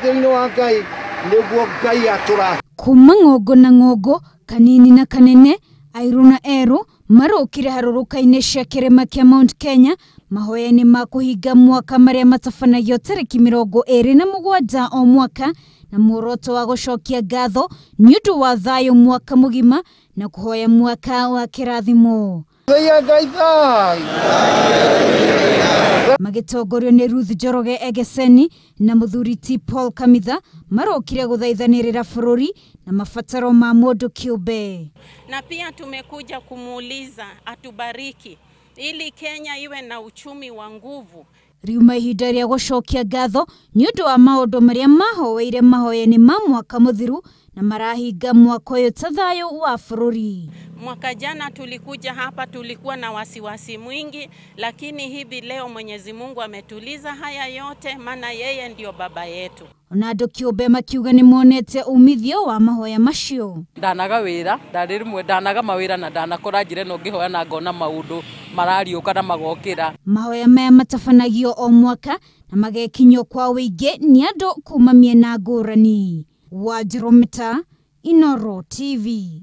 mwĩtĩkĩrĩte-inĩ wa Ngai nĩguo Ngai atũra. Kuma ng'ongo na ng'ongo, kanini na kanene, airu na eru marokire harũrũka-inĩ cia kĩrĩma kĩa Mount Kenya mahoya-inĩ ma kũhinga mwaka marĩa matabanagio tarĩki 27 o mwaka na muoroto wa gũcokia ngatho nĩ ũndũ wa thayũ mwaka mũgima na kũhoya mwaka wa kĩrathimo. Magĩtongorio nĩ Ruth Njoroge Egeseni na mũthuri ti Paul Kamitha marokire gũthaithanĩrĩra bũrũri na mabataro ma mũndũ kĩũmbe. Na pia tumekuja kumuuliza atubariki ili Kenya iwe na uchumi wa nguvu. Riuma ihinda rĩa gũcokia ngatho nĩ ũndũ wa maũndũ marĩa mahoeire mahoya-inĩ ma mwaka mũthiru na marahinga mwaka ũyũ ta thayũ wa bũrũri. Mwaka jana tulikuja hapa tulikuwa na wasiwasi mwingi, lakini hivi leo Mwenyezi Mungu ametuliza haya yote maana yeye ndio baba yetu. Ona andũ kĩũmbe makiuga nĩ monete umithio wa mahoya macio. Ndanaga wĩra, ndarĩ rĩmwe ndanaga mawĩra na ndanakora njĩra ĩno ngĩhoya na ngona maũndũ marariũka na magokĩra. Mahoya maya matabanagio o mwaka na magekinywo kwa wĩingĩ nĩ andũ kuma mĩena ngũrani. Wanjirũ Inooro TV.